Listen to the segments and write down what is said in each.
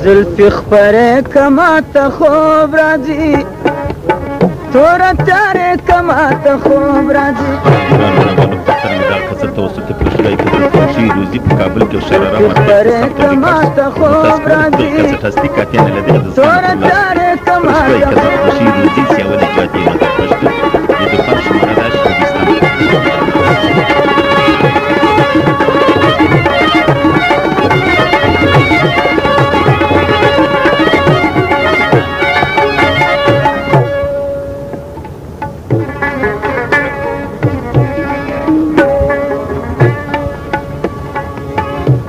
زلفی خبره کماتا خوب راځي تورا تاره کماتا خوب راځي ایران منوانو فتر مدار کسل توسط پرشگاهی کسل فروشی روزی په کابل کې شراره خبره کماتا خوب راځي کسل هستی کاتیان لدینا تورا تاره پرشگاهی کماتا کسل فروشی روزی سیاولی جادی مدار پشتو یدوخان شماره داشت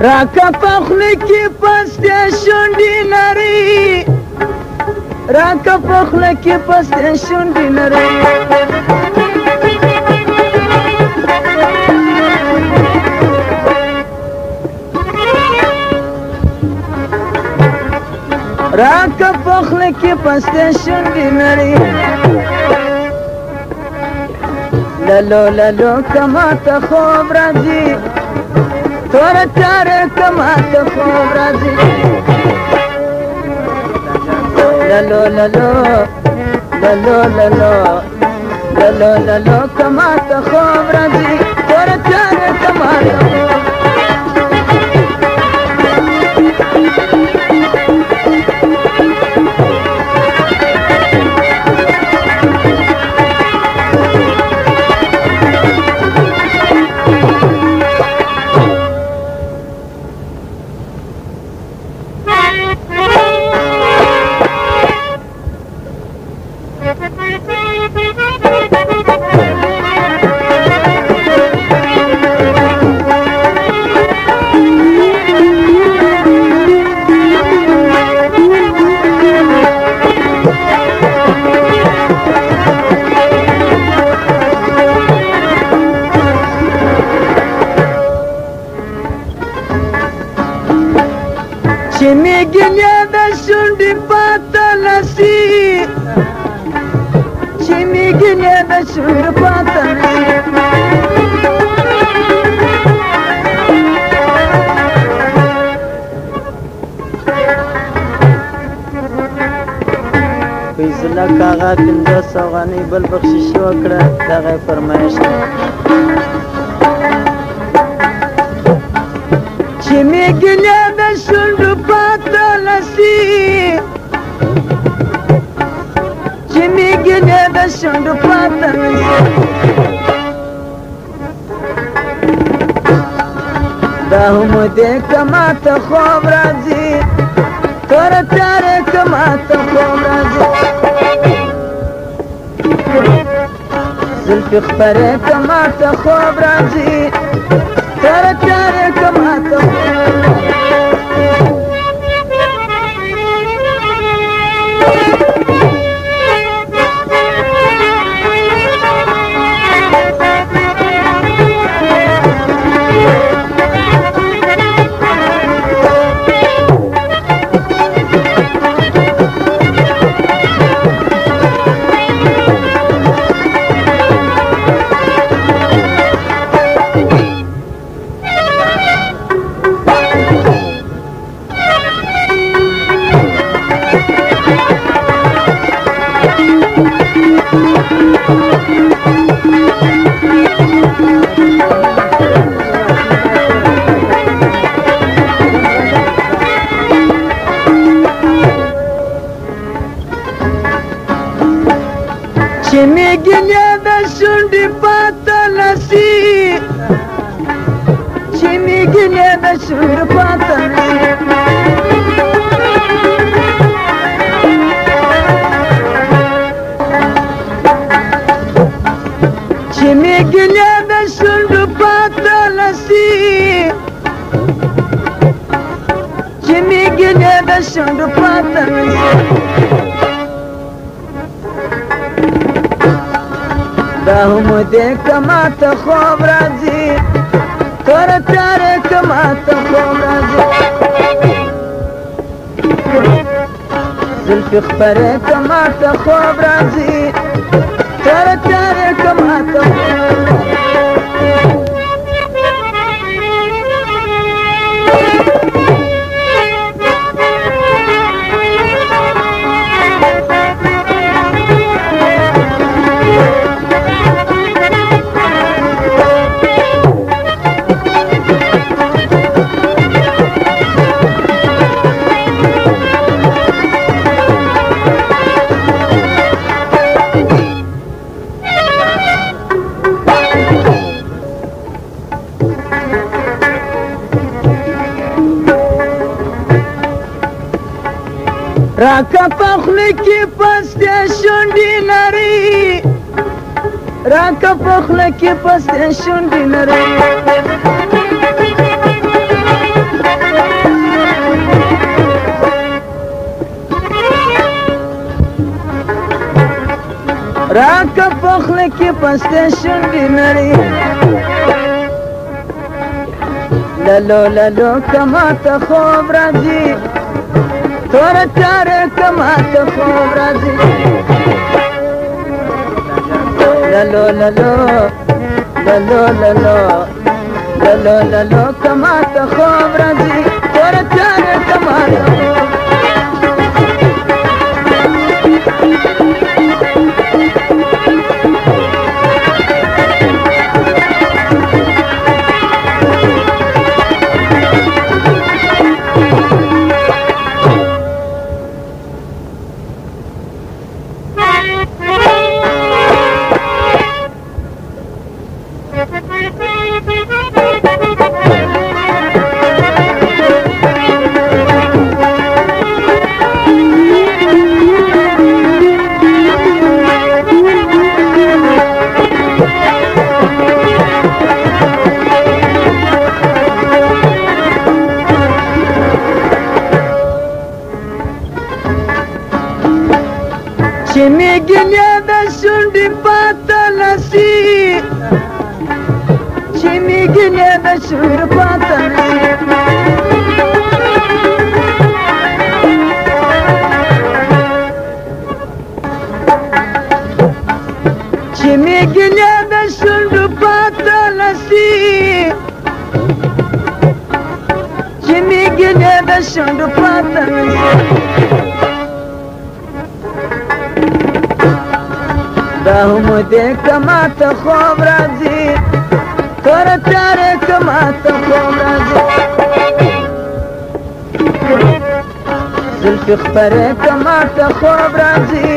راکا پخلی کی پسته شونډی نری راکا پخلی کی پسته شونډی نری راکا پخلی کی پسته شونډی نری لالو لالو کماتا خوب راځي تورا تاره کماتا خوب راځي لالو لالو لالو لالو لالو لالو کماتا خوب راځي تورا تاره کماتا چې میګنیا د شونډې پاته لسی چې میګنیا د شونډې پاته لسی فیضله کاغه 500 افغانۍ بل بخشش وکړه دغه یې فرمایش دی چې میګنیا د شونډو پاته لسی چې میګنیا د شونډو پاته لسی دا هم دې کماته خوب راځي تورا تاره کماته خوب راځي زلفی خبره کماته خوب راځي تورا تاره کماته خوب چې میګنیا د شونډې پاته لسی چې میګنیا د شونډې پاته لسی چې میګنیا د شونډې پاته لسی چې میګنیا د شونډې پاته لسی دا هم دې کماته خوب راځي تورا تاره کماته خوب راځي زلفی خبره کماته خوب راځي تورا تاره کماته خوب راځي راکه پخلی کی پسته شونډې نری راکه پخلی کی پسته شونډې نری راکه پخلی کی پسته شونډې نری لالو لالو کما ته خوب راځي تور تیاره کما ته خوب راځي لالو لالو لالو لالو لالو لالو کما ته خوب راځي تور تیاره کما ته خوب چې میګنې د شونډې پاته نسي چې میګنې د شونډې پاته نسي چې میګنې د شونډې پاته نسي چې میګنې د شونډې پاته نسي دا هم دې کما ته خوب راځي تور تیاره کما ته خوب راځي زلفې خپرې کما ته خوب راځي